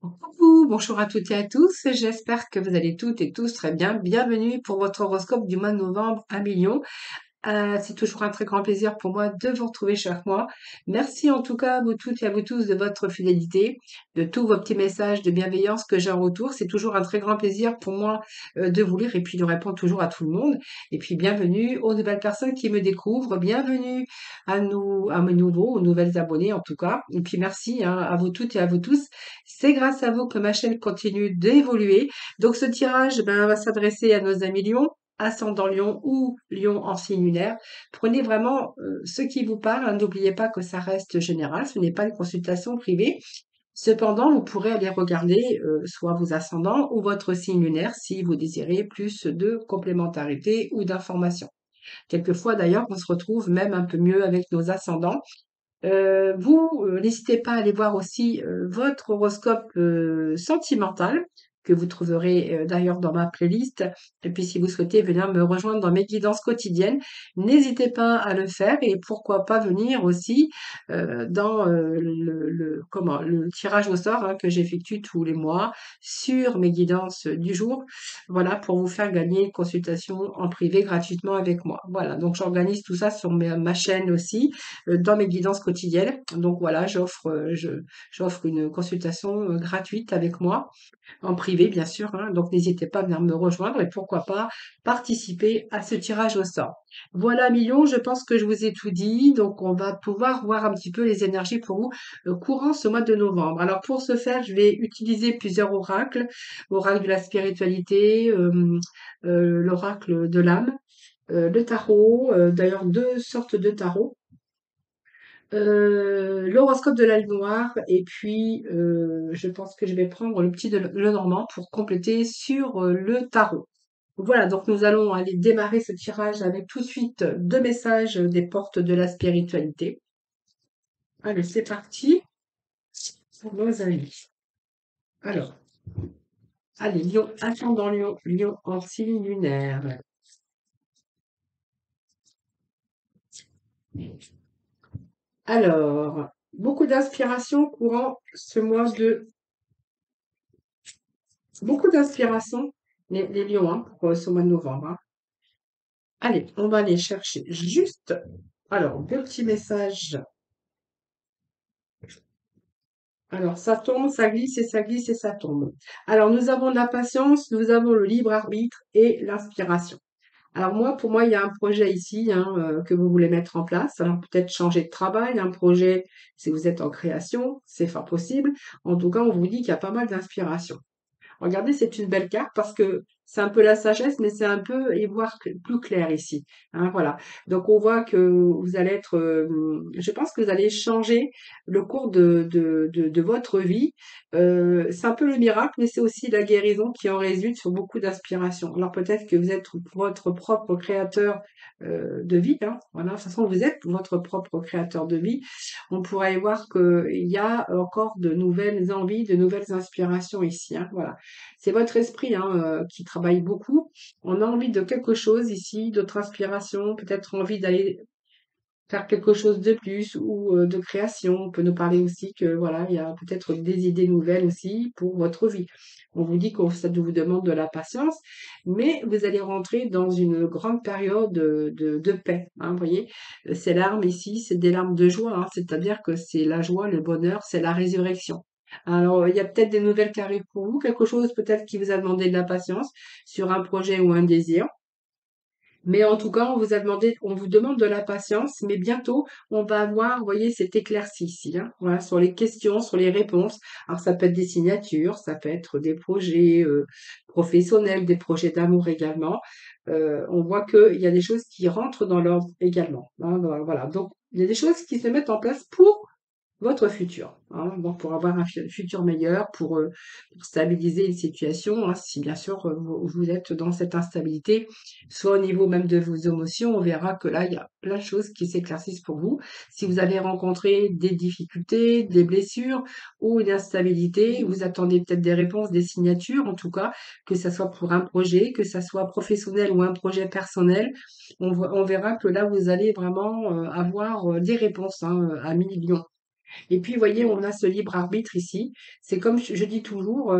Coucou, bonjour à toutes et à tous, j'espère que vous allez toutes et tous très bien. Bienvenue pour votre horoscope du mois de novembre à Million. C'est toujours un très grand plaisir pour moi de vous retrouver chaque mois. Merci en tout cas à vous toutes et à vous tous de votre fidélité, de tous vos petits messages de bienveillance que j'ai en retour. C'est toujours un très grand plaisir pour moi de vous lire et puis de répondre toujours à tout le monde. Et puis bienvenue aux nouvelles personnes qui me découvrent, bienvenue à nous, à mes nouveaux, aux nouvelles abonnés en tout cas. Et puis merci hein, à vous toutes et à vous tous. C'est grâce à vous que ma chaîne continue d'évoluer. Donc ce tirage va s'adresser à nos amis Lyon, ascendant Lion ou Lion en signe lunaire. Prenez vraiment ce qui vous parle. Hein. N'oubliez pas que ça reste général, ce n'est pas une consultation privée. Cependant, vous pourrez aller regarder soit vos ascendants ou votre signe lunaire si vous désirez plus de complémentarité ou d'informations. Quelquefois, d'ailleurs, on se retrouve même un peu mieux avec nos ascendants. N'hésitez pas à aller voir aussi votre horoscope sentimental que vous trouverez d'ailleurs dans ma playlist. Et puis si vous souhaitez venir me rejoindre dans mes guidances quotidiennes, n'hésitez pas à le faire et pourquoi pas venir aussi dans le tirage au sort hein, que j'effectue tous les mois sur mes guidances du jour. Voilà, pour vous faire gagner une consultation en privé gratuitement avec moi. Voilà, donc j'organise tout ça sur ma chaîne aussi dans mes guidances quotidiennes. Donc voilà, j'offre une consultation gratuite avec moi, en privé bien sûr. Hein. Donc n'hésitez pas à venir me rejoindre et pourquoi pas participer à ce tirage au sort. Voilà, Million, je pense que je vous ai tout dit. Donc on va pouvoir voir un petit peu les énergies pour vous courant ce mois de novembre. Alors pour ce faire, je vais utiliser plusieurs oracles. L'oracle de la spiritualité, l'oracle de l'âme, le tarot, d'ailleurs deux sortes de tarot. L'horoscope de la Lune noire et puis je pense que je vais prendre le petit de Lenormand pour compléter sur le tarot. Voilà, donc nous allons aller démarrer ce tirage avec tout de suite deux messages des portes de la spiritualité. Allez, c'est parti pour nos amis. Alors, allez, Lion, ascendant Lion, Lion en signe lunaire. Alors, beaucoup d'inspiration courant ce mois de beaucoup d'inspiration, les lions, hein, pour ce mois de novembre. Hein. Allez, on va aller chercher juste, alors, deux petits messages. Alors, ça tombe, ça glisse et ça glisse et ça tombe. Alors, nous avons de la patience, nous avons le libre arbitre et l'inspiration. Alors moi, pour moi, il y a un projet ici hein, que vous voulez mettre en place. Alors peut-être changer de travail, un projet, si vous êtes en création, c'est fort possible. En tout cas, on vous dit qu'il y a pas mal d'inspiration. Regardez, c'est une belle carte parce que c'est un peu la sagesse, mais c'est un peu y voir plus clair ici. Hein, voilà. Donc on voit que vous allez être, je pense que vous allez changer le cours de votre vie. C'est un peu le miracle, mais c'est aussi la guérison qui en résulte sur beaucoup d'inspiration. Alors peut-être que vous êtes votre propre créateur de vie. Hein, voilà. De toute façon, vous êtes votre propre créateur de vie. On pourrait y voir qu'il y a encore de nouvelles envies, de nouvelles inspirations ici. Hein, voilà. C'est votre esprit hein, qui travaille beaucoup. On a envie de quelque chose ici, d'autres inspirations, peut-être envie d'aller faire quelque chose de plus ou de création. On peut nous parler aussi que voilà, il y a peut-être des idées nouvelles aussi pour votre vie. On vous dit que ça vous demande de la patience, mais vous allez rentrer dans une grande période de paix. Hein, vous voyez, ces larmes ici, c'est des larmes de joie, hein, c'est-à-dire que c'est la joie, le bonheur, c'est la résurrection. Alors, il y a peut-être des nouvelles qui arrivent pour vous, quelque chose peut-être qui vous a demandé de la patience sur un projet ou un désir. Mais en tout cas, on vous demande de la patience, mais bientôt, on va avoir, vous voyez, cet éclairci ici, hein, voilà, sur les questions, sur les réponses. Alors, ça peut être des signatures, ça peut être des projets professionnels, des projets d'amour également. On voit qu'il y a des choses qui rentrent dans l'ordre également. Hein, voilà. Donc, il y a des choses qui se mettent en place pour votre futur, hein, donc pour avoir un futur meilleur, pour stabiliser une situation, hein, si bien sûr vous êtes dans cette instabilité, soit au niveau même de vos émotions, on verra que là, il y a plein de choses qui s'éclaircissent pour vous. Si vous avez rencontré des difficultés, des blessures ou une instabilité, vous attendez peut-être des réponses, des signatures, en tout cas, que ça soit pour un projet, que ça soit professionnel ou un projet personnel, on verra que là, vous allez vraiment avoir des réponses hein, à millions. Et puis, vous voyez, on a ce libre arbitre ici. C'est comme je dis toujours,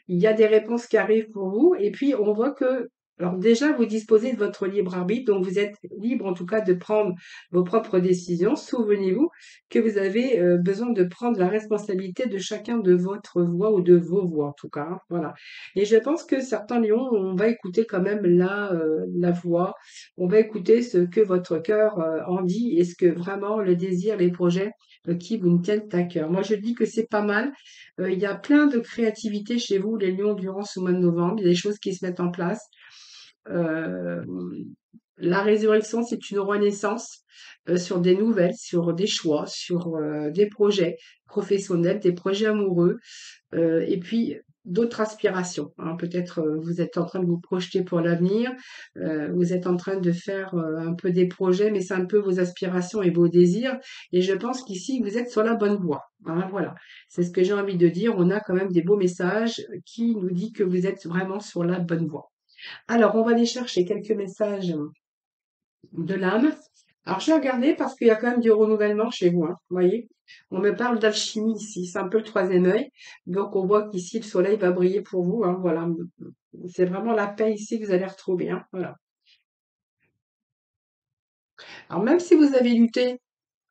il y a des réponses qui arrivent pour vous. Et puis, on voit que, alors déjà, vous disposez de votre libre arbitre, donc vous êtes libre en tout cas de prendre vos propres décisions. Souvenez-vous que vous avez besoin de prendre la responsabilité de chacun de votre voix ou de vos voix en tout cas, hein, voilà. Et je pense que certains lions, on va écouter quand même la voix, on va écouter ce que votre cœur en dit et ce que vraiment le désir, les projets qui vous tiennent à cœur. Moi, je dis que c'est pas mal. Il y a plein de créativité chez vous, les lions, durant ce mois de novembre. Il y a des choses qui se mettent en place. Euh, la résurrection, c'est une renaissance sur des nouvelles, sur des choix, sur des projets professionnels, des projets amoureux, et puis d'autres aspirations, hein. Peut-être vous êtes en train de vous projeter pour l'avenir, vous êtes en train de faire un peu des projets, mais c'est un peu vos aspirations et vos désirs. Et je pense qu'ici, vous êtes sur la bonne voie, hein, voilà, c'est ce que j'ai envie de dire. On a quand même des beaux messages qui nous disent que vous êtes vraiment sur la bonne voie. Alors, on va aller chercher quelques messages de l'âme. Alors, je vais regarder parce qu'il y a quand même du renouvellement chez vous, hein, vous voyez. On me parle d'alchimie ici, c'est un peu le troisième œil. Donc, on voit qu'ici, le soleil va briller pour vous, hein, voilà. C'est vraiment la paix ici que vous allez retrouver, hein, voilà. Alors, même si vous avez lutté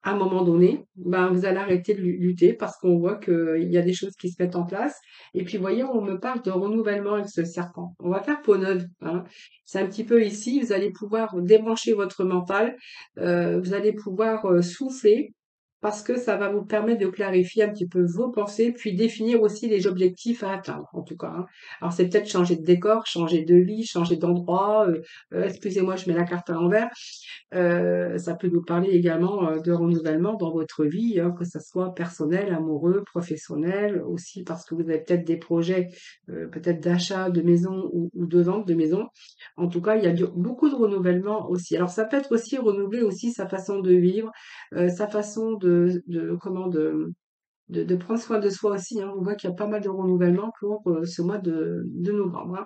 à un moment donné, ben, vous allez arrêter de lutter parce qu'on voit qu'il y a des choses qui se mettent en place. Et puis, voyez, on me parle de renouvellement avec ce serpent. On va faire peau neuve, hein. C'est un petit peu ici, vous allez pouvoir débrancher votre mental, vous allez pouvoir souffler parce que ça va vous permettre de clarifier un petit peu vos pensées, puis définir aussi les objectifs à atteindre, en tout cas, hein. Alors, c'est peut-être changer de décor, changer de vie, changer d'endroit. Excusez-moi, je mets la carte à l'envers. Ça peut nous parler également de renouvellement dans votre vie, hein, que ça soit personnel, amoureux, professionnel, aussi parce que vous avez peut-être des projets, peut-être d'achat de maison ou de vente de maison. En tout cas, il y a beaucoup de renouvellement aussi. Alors, ça peut être aussi renouveler aussi sa façon de vivre, sa façon de prendre soin de soi aussi, hein. On voit qu'il y a pas mal de renouvellement pour ce mois de novembre, hein.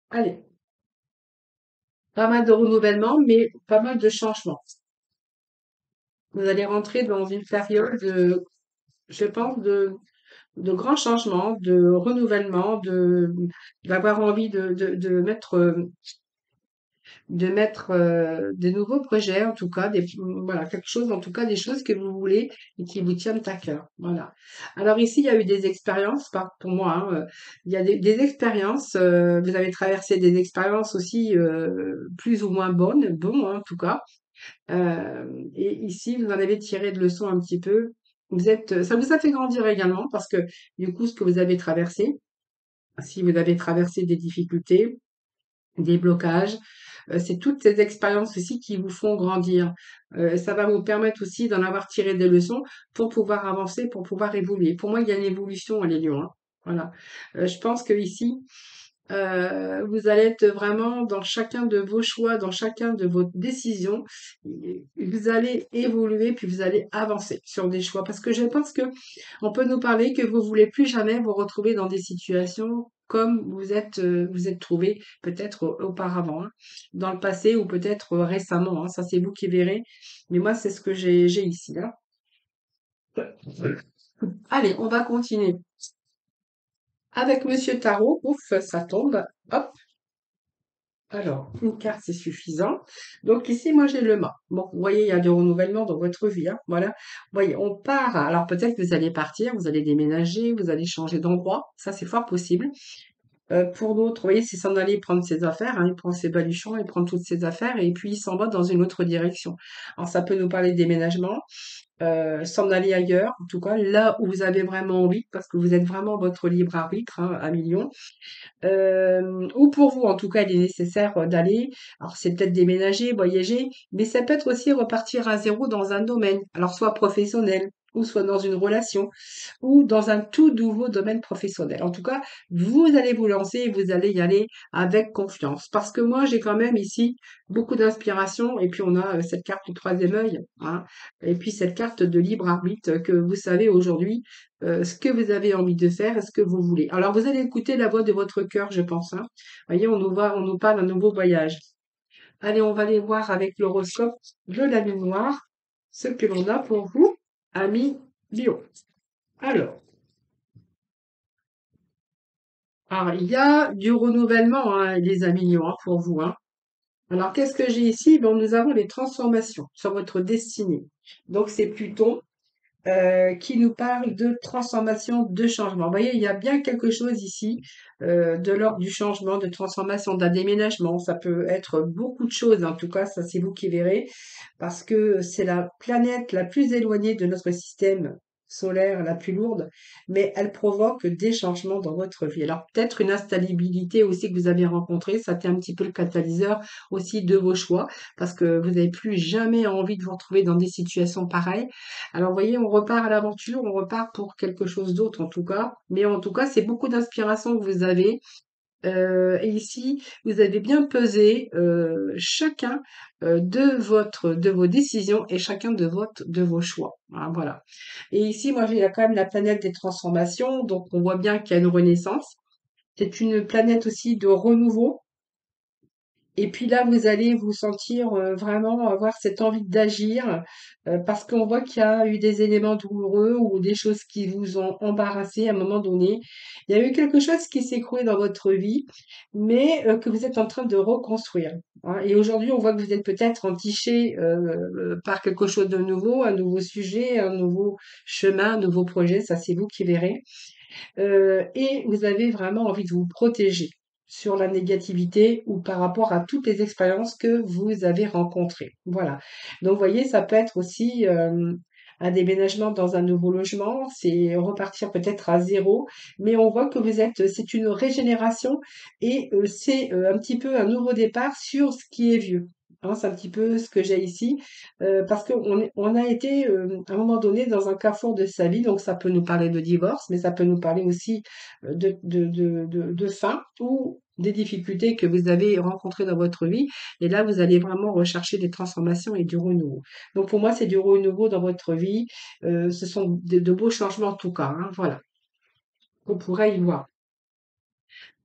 Allez, pas mal de renouvellement, mais pas mal de changements. Vous allez rentrer dans une période, je pense, de grands changements, de renouvellement, d'avoir envie de mettre des nouveaux projets, en tout cas, voilà, quelque chose, en tout cas, des choses que vous voulez et qui vous tiennent à cœur. Voilà. Alors ici, il y a eu des expériences, pas pour moi, hein, il y a des expériences, vous avez traversé des expériences aussi plus ou moins bonnes, bon, hein, en tout cas. Et ici, vous en avez tiré de leçons un petit peu. Ça vous a fait grandir également parce que du coup, ce que vous avez traversé, si vous avez traversé des difficultés, des blocages, c'est toutes ces expériences aussi qui vous font grandir. Ça va vous permettre aussi d'en avoir tiré des leçons pour pouvoir avancer, pour pouvoir évoluer. Pour moi, il y a une évolution à les lions, hein. Voilà. Je pense que ici, vous allez être vraiment dans chacun de vos choix, dans chacun de vos décisions. Vous allez évoluer, puis vous allez avancer sur des choix. Parce que je pense que on peut nous parler que vous voulez plus jamais vous retrouver dans des situations comme vous êtes trouvé peut-être auparavant, hein, dans le passé ou peut-être récemment, hein. Ça, c'est vous qui verrez. Mais moi, c'est ce que j'ai ici, là. Allez, on va continuer. Avec Monsieur Tarot, ouf, ça tombe. Hop. Alors, une carte, c'est suffisant. Donc ici, moi, j'ai le mât. Bon, vous voyez, il y a du renouvellement dans votre vie, hein, voilà. Vous voyez, on part. Alors peut-être que vous allez partir, vous allez déménager, vous allez changer d'endroit. Ça, c'est fort possible. Pour d'autres, vous voyez, c'est s'en aller prendre ses affaires, hein. Il prend ses baluchons, il prend toutes ses affaires et puis il s'en va dans une autre direction. Alors ça peut nous parler de déménagement, s'en aller ailleurs, en tout cas là où vous avez vraiment envie, parce que vous êtes vraiment votre libre arbitre, hein, à millions. Ou pour vous, en tout cas, il est nécessaire d'aller. Alors, c'est peut-être déménager, voyager, mais ça peut être aussi repartir à zéro dans un domaine. Alors, soit professionnel, ou soit dans une relation, ou dans un tout nouveau domaine professionnel. En tout cas, vous allez vous lancer et vous allez y aller avec confiance. Parce que moi, j'ai quand même ici beaucoup d'inspiration. Et puis, on a cette carte du troisième œil, hein, et puis cette carte de libre arbitre que vous savez aujourd'hui ce que vous avez envie de faire et ce que vous voulez. Alors, vous allez écouter la voix de votre cœur, je pense, hein. Voyez, on nous parle d'un nouveau voyage. Allez, on va aller voir avec l'horoscope de la lune noire ce que l'on a pour vous. Ami Lion. Alors, il y a du renouvellement, hein, les amis Lion, hein, pour vous, hein. Alors, qu'est-ce que j'ai ici? Bon, nous avons les transformations sur votre destinée. Donc, c'est Pluton qui nous parle de transformation, de changement. Vous voyez, il y a bien quelque chose ici de l'ordre du changement, de transformation, d'un déménagement. Ça peut être beaucoup de choses, en tout cas, ça c'est vous qui verrez, parce que c'est la planète la plus éloignée de notre système solaire, la plus lourde, mais elle provoque des changements dans votre vie. Alors peut-être une instabilité aussi que vous avez rencontrée, ça été un petit peu le catalyseur aussi de vos choix, parce que vous n'avez plus jamais envie de vous retrouver dans des situations pareilles. Alors, vous voyez, on repart à l'aventure, on repart pour quelque chose d'autre en tout cas. Mais en tout cas, c'est beaucoup d'inspiration que vous avez. Et ici, vous avez bien pesé chacun de vos décisions et chacun de vos choix. Hein, voilà. Et ici, moi, il y a quand même la planète des transformations, donc on voit bien qu'il y a une renaissance. C'est une planète aussi de renouveau. Et puis là, vous allez vous sentir vraiment avoir cette envie d'agir parce qu'on voit qu'il y a eu des éléments douloureux ou des choses qui vous ont embarrassé à un moment donné. Il y a eu quelque chose qui s'est écroulé dans votre vie, mais que vous êtes en train de reconstruire. Hein. Et aujourd'hui, on voit que vous êtes peut-être entiché par quelque chose de nouveau, un nouveau sujet, un nouveau chemin, un nouveau projet. Ça, c'est vous qui verrez et vous avez vraiment envie de vous protéger sur la négativité ou par rapport à toutes les expériences que vous avez rencontrées. Voilà. Donc, vous voyez, ça peut être aussi un déménagement dans un nouveau logement, c'est repartir peut-être à zéro, mais on voit que c'est une régénération et c'est un petit peu un nouveau départ sur ce qui est vieux. Hein, c'est un petit peu ce que j'ai ici, parce on a été à un moment donné dans un carrefour de sa vie, donc ça peut nous parler de divorce, mais ça peut nous parler aussi de fin ou des difficultés que vous avez rencontrées dans votre vie. Et là, vous allez vraiment rechercher des transformations et du renouveau. Donc pour moi, c'est du renouveau dans votre vie. Ce sont de beaux changements en tout cas. Hein, voilà, on pourrait y voir.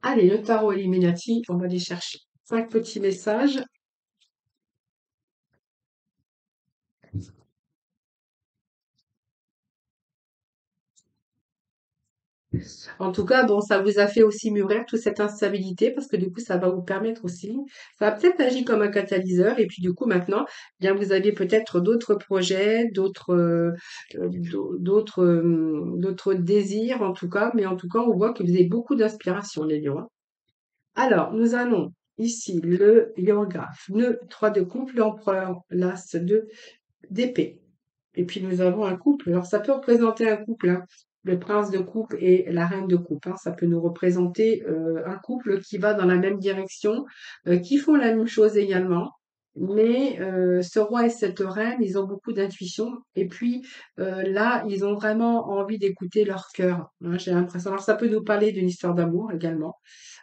Allez, le tarot Illuminati, on va aller chercher 5 petits messages. En tout cas, bon, ça vous a fait aussi mûrir toute cette instabilité parce que du coup, ça va vous permettre aussi, ça a peut-être agi comme un catalyseur et puis du coup, maintenant, bien, vous avez peut-être d'autres projets, d'autres désirs en tout cas, mais en tout cas, on voit que vous avez beaucoup d'inspiration, les lions. Hein. Alors, nous allons ici le hiéroglyphe, le 3 de couple, l'empereur, l'as de d'épée. Et puis nous avons un couple. Alors ça peut représenter un couple, hein. Le prince de coupe et la reine de coupe. Hein. Ça peut nous représenter un couple qui va dans la même direction, qui font la même chose également. Mais ce roi et cette reine, ils ont beaucoup d'intuition. Et puis là, ils ont vraiment envie d'écouter leur cœur. Hein, j'ai l'impression. Alors ça peut nous parler d'une histoire d'amour également.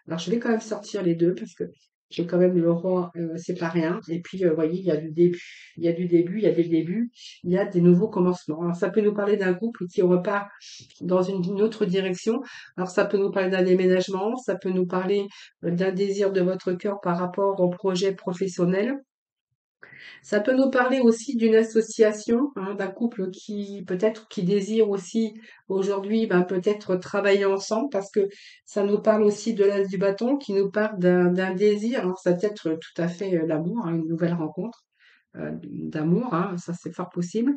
Alors, je vais quand même sortir les deux parce que j'ai quand même le roi, c'est pas rien. Et puis, vous voyez, il y a du début. Il y a du début, il y a des débuts, il y a des nouveaux commencements. Alors, ça peut nous parler d'un couple qui repart dans une autre direction. Alors, ça peut nous parler d'un déménagement, ça peut nous parler d'un désir de votre cœur par rapport au projet professionnel. Ça peut nous parler aussi d'une association, hein, d'un couple qui peut-être qui désire aussi aujourd'hui ben, peut-être travailler ensemble parce que ça nous parle aussi de l'as du bâton qui nous parle d'un désir. Alors ça peut être tout à fait l'amour, hein, une nouvelle rencontre d'amour, hein, ça c'est fort possible.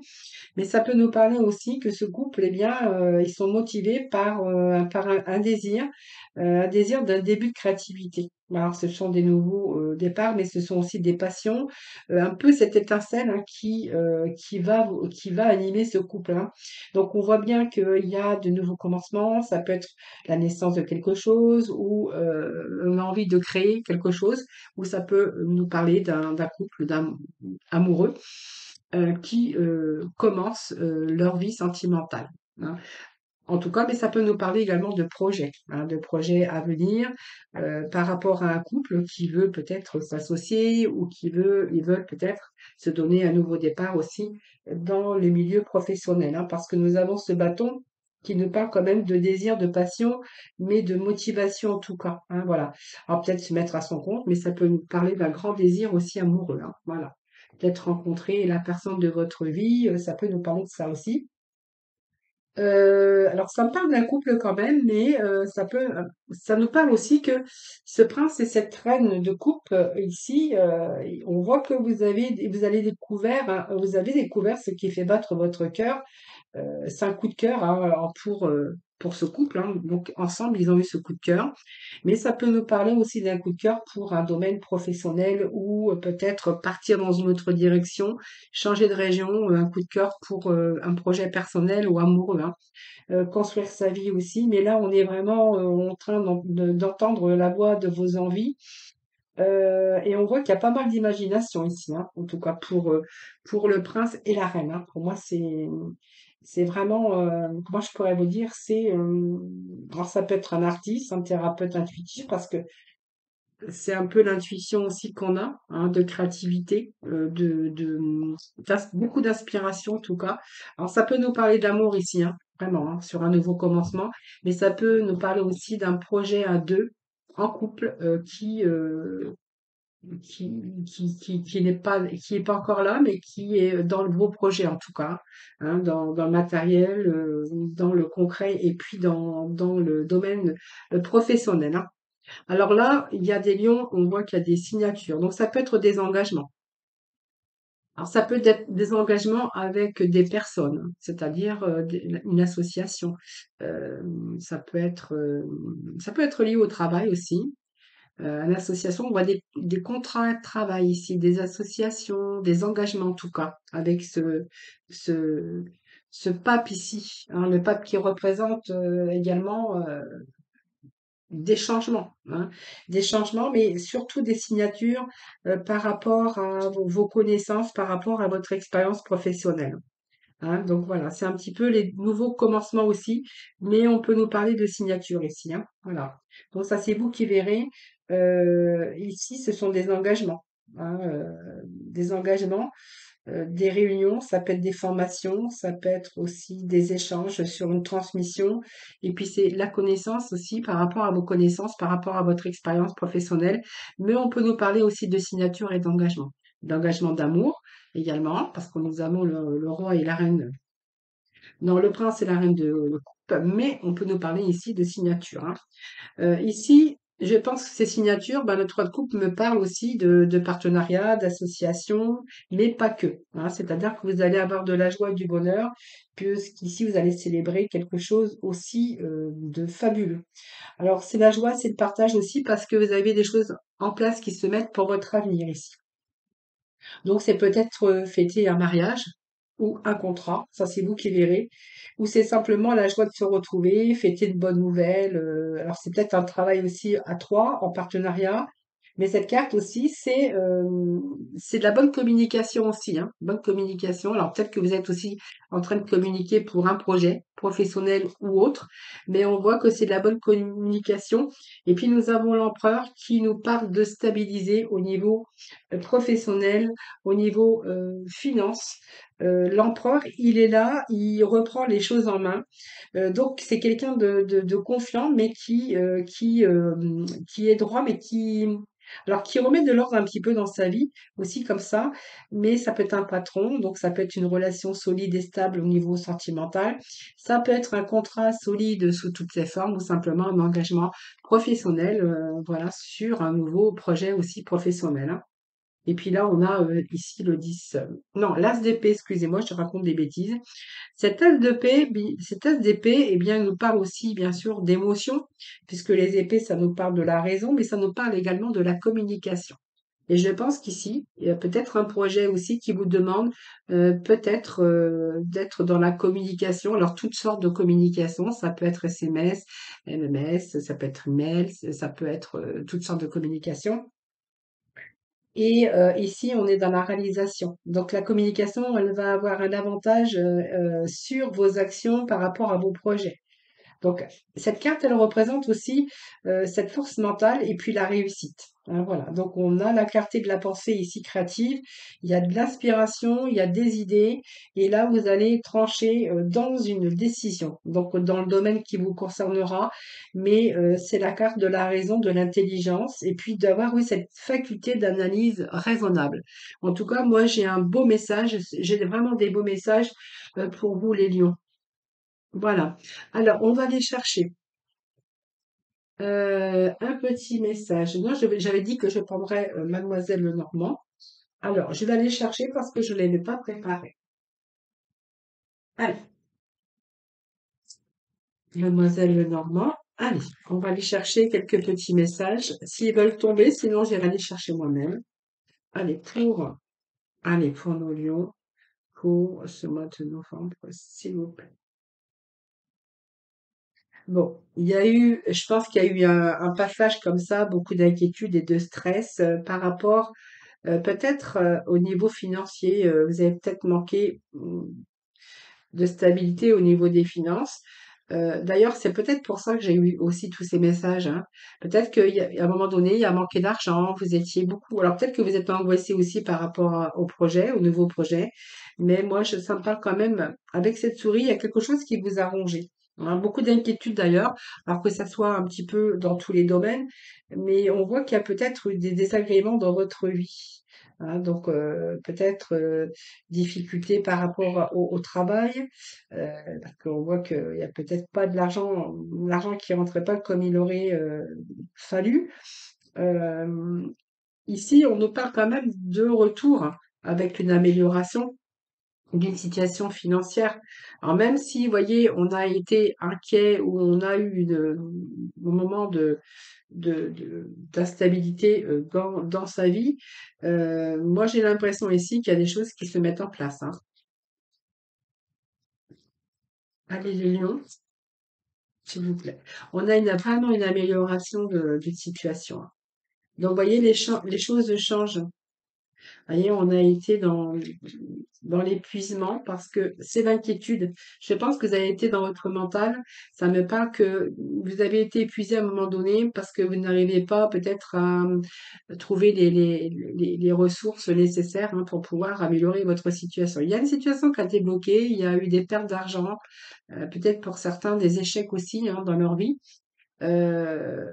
Mais ça peut nous parler aussi que ce couple, eh bien, ils sont motivés par un désir d'un début de créativité. Alors, ce sont des nouveaux départs, mais ce sont aussi des passions, un peu cette étincelle hein, qui va animer ce couple. Hein. Donc, on voit bien qu'il y a de nouveaux commencements. Ça peut être la naissance de quelque chose ou l'envie de créer quelque chose, ou ça peut nous parler d'un couple amoureux qui commencent leur vie sentimentale. Hein. En tout cas, mais ça peut nous parler également hein, de projets à venir par rapport à un couple qui veut peut-être s'associer ou ils veulent peut-être se donner un nouveau départ aussi dans le milieu professionnel, hein, parce que nous avons ce bâton qui nous parle quand même de désir, de passion, mais de motivation en tout cas. Hein, voilà. Alors peut-être se mettre à son compte, mais ça peut nous parler d'un grand désir aussi amoureux. Hein, voilà. Peut-être rencontrer la personne de votre vie, ça peut nous parler de ça aussi. Alors ça me parle d'un couple quand même, mais ça nous parle aussi que ce prince et cette reine de coupe ici, on voit que vous avez découvert ce qui fait battre votre cœur. C'est un coup de cœur hein, alors pour ce couple, hein. Donc ensemble, ils ont eu ce coup de cœur. Mais ça peut nous parler aussi d'un coup de cœur pour un domaine professionnel ou peut-être partir dans une autre direction, changer de région, un coup de cœur pour un projet personnel ou amoureux, hein. Construire sa vie aussi. Mais là, on est vraiment en train d'entendre la voix de vos envies. Et on voit qu'il y a pas mal d'imagination ici, hein, en tout cas pour le prince et la reine, hein. Pour moi, c'est vraiment, comment je pourrais vous dire, alors ça peut être un artiste, un thérapeute intuitif, parce que c'est un peu l'intuition aussi qu'on a, hein, de créativité, beaucoup d'inspiration en tout cas. Alors ça peut nous parler d'amour ici, hein, vraiment, hein, sur un nouveau commencement, mais ça peut nous parler aussi d'un projet à deux, en couple, qui est pas encore là, mais qui est dans le beau projet en tout cas, hein, dans le matériel, dans le concret et puis dans le domaine professionnel, hein. Alors là, il y a des lions, on voit qu'il y a des signatures. Donc ça peut être des engagements. Alors ça peut être des engagements avec des personnes, c'est-à-dire une association. Euh, ça peut être, euh, ça peut être lié au travail aussi. Une association, on voit des contrats de travail ici, des associations, des engagements en tout cas, avec ce, ce pape ici, hein, le pape qui représente également des changements, hein, des changements, mais surtout des signatures par rapport à vos connaissances, par rapport à votre expérience professionnelle, hein. Donc voilà, c'est un petit peu les nouveaux commencements aussi, mais on peut nous parler de signatures ici, hein, voilà. Donc ça, c'est vous qui verrez. Ici, ce sont des engagements, hein, des engagements des réunions, ça peut être des formations, ça peut être aussi des échanges sur une transmission. Et puis c'est la connaissance aussi par rapport à vos connaissances, par rapport à votre expérience professionnelle. Mais on peut nous parler aussi de signature et d'engagement. D'engagement d'amour également, parce que nous avons le roi et la reine. Non, le prince et la reine de coupe, mais on peut nous parler ici de signature, hein. Ici, je pense que ces signatures, ben, notre de couple me parle aussi de partenariat, d'association, mais pas que, hein. C'est-à-dire que vous allez avoir de la joie et du bonheur, puisqu'ici, vous allez célébrer quelque chose aussi de fabuleux. Alors, c'est la joie, c'est le partage aussi, parce que vous avez des choses en place qui se mettent pour votre avenir ici. Donc, c'est peut-être fêter un mariage ou un contrat, ça c'est vous qui verrez, ou c'est simplement la joie de se retrouver, fêter une bonne nouvelle. Alors, c'est peut-être un travail aussi à trois, en partenariat, mais cette carte aussi, c'est de la bonne communication aussi, hein, bonne communication. Alors, peut-être que vous êtes aussi en train de communiquer pour un projet professionnel ou autre, mais on voit que c'est de la bonne communication. Et puis, nous avons l'empereur qui nous parle de stabiliser au niveau professionnel, au niveau finance. L'empereur, il est là, il reprend les choses en main. Donc c'est quelqu'un de confiant, mais qui est droit, mais qui remet de l'ordre un petit peu dans sa vie aussi comme ça. Mais ça peut être un patron, donc ça peut être une relation solide et stable au niveau sentimental. Ça peut être un contrat solide sous toutes ses formes ou simplement un engagement professionnel, voilà, sur un nouveau projet aussi professionnel, hein. Et puis là, on a ici le 10. Non, l'as d'épée, excusez-moi, je raconte des bêtises. Cet as d'épée, eh bien, il nous parle aussi, bien sûr, d'émotion, puisque les épées, ça nous parle de la raison, mais ça nous parle également de la communication. Et je pense qu'ici, il y a peut-être un projet aussi qui vous demande peut-être d'être dans la communication. Alors, toutes sortes de communication, ça peut être SMS, MMS, ça peut être email, ça peut être toutes sortes de communication. Et ici, on est dans la réalisation. Donc la communication, elle va avoir un avantage, sur vos actions par rapport à vos projets. Donc, cette carte, elle représente aussi cette force mentale et puis la réussite, hein, voilà. Donc, on a la clarté de la pensée ici créative, il y a de l'inspiration, il y a des idées, et là, vous allez trancher dans une décision, donc dans le domaine qui vous concernera, mais c'est la carte de la raison, de l'intelligence, et puis d'avoir, oui, cette faculté d'analyse raisonnable. En tout cas, moi, j'ai un beau message, j'ai vraiment des beaux messages pour vous, les lions. Voilà. Alors, on va aller chercher un petit message. Non, j'avais dit que je prendrais Mademoiselle Lenormand. Alors, je vais aller chercher parce que je ne l'avais pas préparé. Allez, Mademoiselle Lenormand. Allez, on va aller chercher quelques petits messages. S'ils veulent tomber, sinon j'irai les chercher moi-même. Allez, pour nos lions, pour ce mois de novembre, s'il vous plaît. Bon, je pense qu'il y a eu un passage comme ça, beaucoup d'inquiétude et de stress par rapport, peut-être au niveau financier. Vous avez peut-être manqué de stabilité au niveau des finances. D'ailleurs, c'est peut-être pour ça que j'ai eu aussi tous ces messages, hein. Peut-être qu'à un moment donné, il y a manqué d'argent, vous étiez beaucoup. Alors peut-être que vous êtes angoissé aussi par rapport au projet, au nouveau projet. Mais moi, ça me parle quand même, avec cette souris, il y a quelque chose qui vous a rongé. Hein, beaucoup d'inquiétudes d'ailleurs, alors que ça soit un petit peu dans tous les domaines, mais on voit qu'il y a peut-être eu des désagréments dans votre vie. Hein, donc peut-être difficultés par rapport au travail, parce qu'on voit qu'il y a peut-être pas de l'argent qui rentrait pas comme il aurait fallu. Euh, Ici, on nous parle quand même de retour avec une amélioration d'une situation financière. Alors même si, vous voyez, on a été inquiet ou on a eu un moment d'instabilité dans sa vie, moi j'ai l'impression ici qu'il y a des choses qui se mettent en place, hein. Allez les lions, s'il vous plaît. On a vraiment une amélioration d'une situation, hein. Donc, vous voyez, les choses changent. Vous voyez, on a été dans l'épuisement parce que c'est l'inquiétude. Je pense que vous avez été dans votre mental. Ça me parle que vous avez été épuisé à un moment donné parce que vous n'arrivez pas peut-être à trouver les ressources nécessaires, hein, pour pouvoir améliorer votre situation. Il y a une situation qui a été bloquée, il y a eu des pertes d'argent, peut-être pour certains des échecs aussi, hein, dans leur vie. Euh,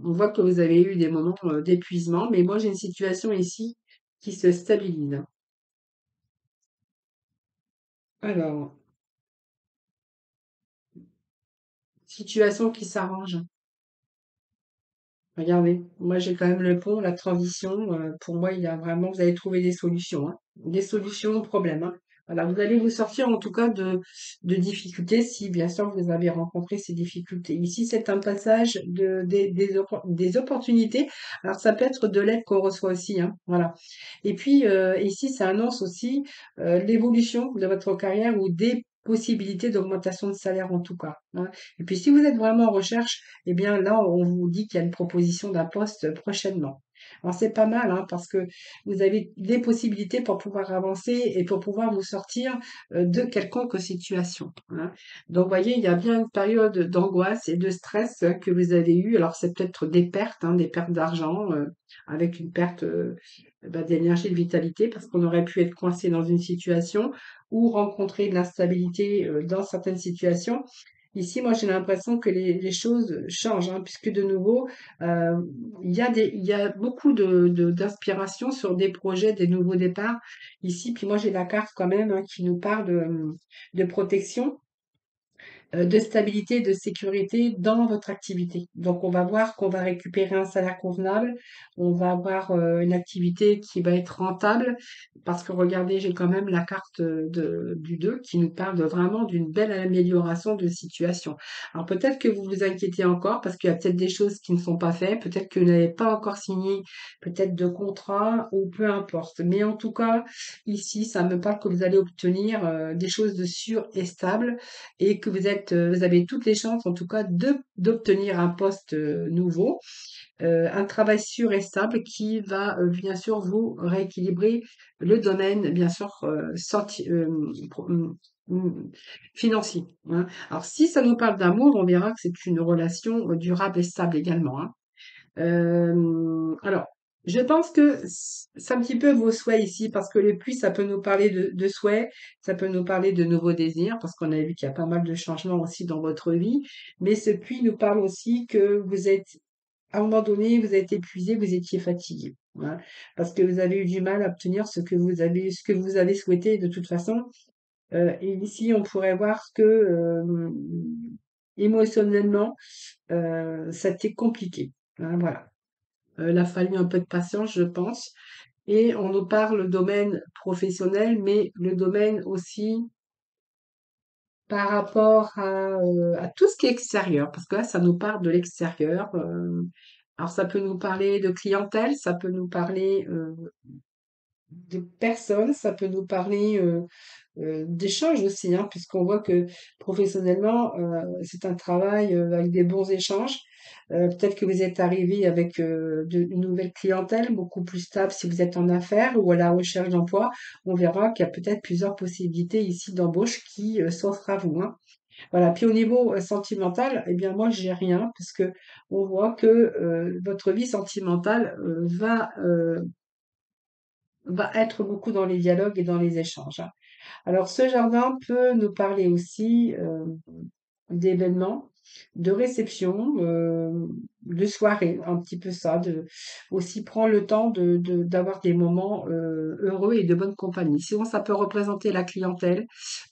on voit que vous avez eu des moments d'épuisement, mais moi j'ai une situation ici qui se stabilise. Alors, situation qui s'arrange. Regardez, moi j'ai quand même le pont, la transition. Pour moi, il y a vraiment, vous allez trouver des solutions, hein. Des solutions aux problèmes, hein. Voilà, vous allez vous sortir en tout cas de difficultés si bien sûr vous avez rencontré ces difficultés. Ici, c'est un passage des opportunités. Alors, ça peut être de l'aide qu'on reçoit aussi, hein. Voilà. Et puis, ici, ça annonce aussi l'évolution de votre carrière ou des possibilités d'augmentation de salaire en tout cas, hein. Et puis, si vous êtes vraiment en recherche, eh bien là, on vous dit qu'il y a une proposition d'un poste prochainement. Alors c'est pas mal, hein, parce que vous avez des possibilités pour pouvoir avancer et pour pouvoir vous sortir de quelconque situation, hein. Donc, vous voyez, il y a bien une période d'angoisse et de stress que vous avez eue. Alors, c'est peut-être des pertes d'argent, avec une perte d'énergie, de vitalité, parce qu'on aurait pu être coincé dans une situation ou rencontrer de l'instabilité dans certaines situations. Ici, moi, j'ai l'impression que les choses changent, hein, puisque de nouveau, euh, il y a beaucoup d'inspiration sur des projets, des nouveaux départs ici. Puis moi, j'ai la carte quand même, hein, qui nous parle de protection, de stabilité, de sécurité dans votre activité. Donc, on va voir qu'on va récupérer un salaire convenable, on va avoir une activité qui va être rentable, parce que regardez, j'ai quand même la carte du 2 qui nous parle vraiment d'une belle amélioration de situation. Alors, peut-être que vous vous inquiétez encore, parce qu'il y a peut-être des choses qui ne sont pas faites, peut-être que vous n'avez pas encore signé peut-être de contrat, ou peu importe. Mais en tout cas, ici, ça me parle que vous allez obtenir des choses de sûres et stables et que vous avez toutes les chances, en tout cas, d'obtenir un poste nouveau, un travail sûr et stable qui va bien sûr vous rééquilibrer le domaine, bien sûr, financier, hein. Alors, si ça nous parle d'amour, on verra que c'est une relation durable et stable également, hein. Alors, je pense que c'est un petit peu vos souhaits ici, parce que le puits, ça peut nous parler de souhaits, ça peut nous parler de nouveaux désirs, parce qu'on a vu qu'il y a pas mal de changements aussi dans votre vie, mais ce puits nous parle aussi que vous êtes, à un moment donné, vous êtes épuisé, vous étiez fatigué, hein, parce que vous avez eu du mal à obtenir ce que vous avez souhaité de toute façon. Et ici, on pourrait voir que émotionnellement, ça a été compliqué. Hein, voilà. Il a fallu un peu de patience, je pense. Et on nous parle domaine professionnel, mais le domaine aussi par rapport à tout ce qui est extérieur, parce que là, ça nous parle de l'extérieur. Alors, ça peut nous parler de clientèle, ça peut nous parler de personnes, ça peut nous parler d'échanges aussi, hein, puisqu'on voit que professionnellement, c'est un travail avec des bons échanges. Peut-être que vous êtes arrivé avec une nouvelle clientèle beaucoup plus stable si vous êtes en affaires ou à la recherche d'emploi. On verra qu'il y a peut-être plusieurs possibilités ici d'embauche qui s'offrent à vous, hein. Voilà. Puis au niveau sentimental, eh bien moi j'ai rien parce que on voit que votre vie sentimentale va être beaucoup dans les dialogues et dans les échanges, hein. Alors, ce jardin peut nous parler aussi d'événements, de réceptions, de soirées, un petit peu ça, de aussi prendre le temps d'avoir des moments heureux et de bonne compagnie. Sinon, ça peut représenter la clientèle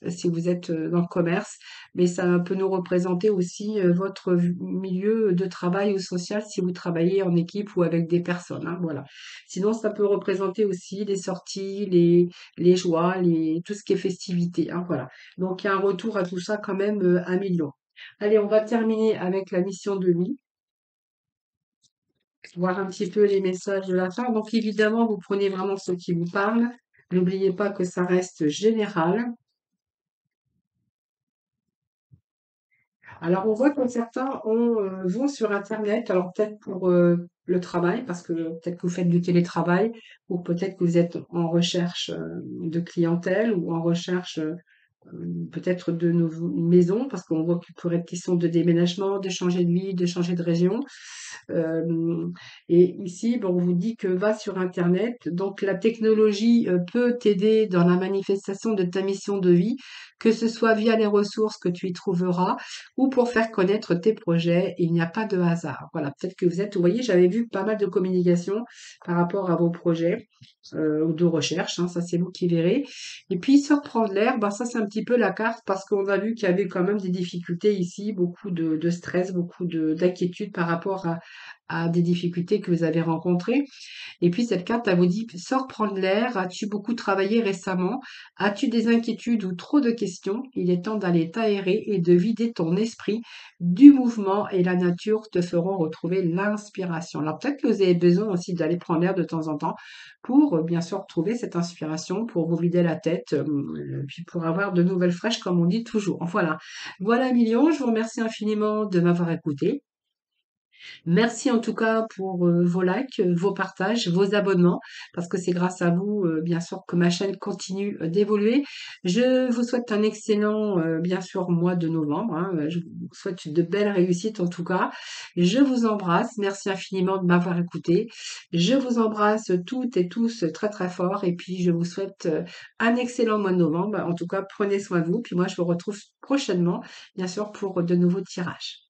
si vous êtes dans le commerce, mais ça peut nous représenter aussi votre milieu de travail ou social si vous travaillez en équipe ou avec des personnes, hein, voilà. Sinon, ça peut représenter aussi les sorties, les joies, tout ce qui est festivité, hein, voilà. Donc, il y a un retour à tout ça quand même 1 million. Allez, on va terminer avec la mission de nuit, voir un petit peu les messages de la fin. Donc, évidemment, vous prenez vraiment ce qui vous parle. N'oubliez pas que ça reste général. Alors, on voit que certains vont sur Internet, alors peut-être pour le travail, parce que peut-être que vous faites du télétravail, ou peut-être que vous êtes en recherche de clientèle ou en recherche peut-être de nouveaux maisons, parce qu'on voit qu'il pourrait être question de déménagement, de changer de ville, de changer de région. Euh, et ici, bon, on vous dit que va sur Internet. Donc, la technologie peut t'aider dans la manifestation de ta mission de vie, que ce soit via les ressources que tu y trouveras ou pour faire connaître tes projets. Il n'y a pas de hasard. Voilà, peut-être que vous voyez, j'avais vu pas mal de communication par rapport à vos projets ou de recherche, hein, ça c'est vous qui verrez. Et puis surprendre l'air, bah ça c'est un petit peu la carte parce qu'on a vu qu'il y avait quand même des difficultés ici, beaucoup de stress, beaucoup d'inquiétude par rapport à des difficultés que vous avez rencontrées. Et puis cette carte, elle vous dit, sors prendre l'air, as-tu beaucoup travaillé récemment? As-tu des inquiétudes ou trop de questions? Il est temps d'aller t'aérer et de vider ton esprit du mouvement et la nature te feront retrouver l'inspiration. Alors peut-être que vous avez besoin aussi d'aller prendre l'air de temps en temps pour bien sûr trouver cette inspiration, pour vous vider la tête, puis pour avoir de nouvelles fraîches comme on dit toujours. Voilà. Voilà Million, je vous remercie infiniment de m'avoir écouté. Merci en tout cas pour vos likes, vos partages, vos abonnements, parce que c'est grâce à vous, bien sûr, que ma chaîne continue d'évoluer. Je vous souhaite un excellent, bien sûr, mois de novembre, hein. Je vous souhaite de belles réussites en tout cas. Je vous embrasse. Merci infiniment de m'avoir écouté. Je vous embrasse toutes et tous très très fort. Et puis, je vous souhaite un excellent mois de novembre. En tout cas, prenez soin de vous. Puis moi, je vous retrouve prochainement, bien sûr, pour de nouveaux tirages.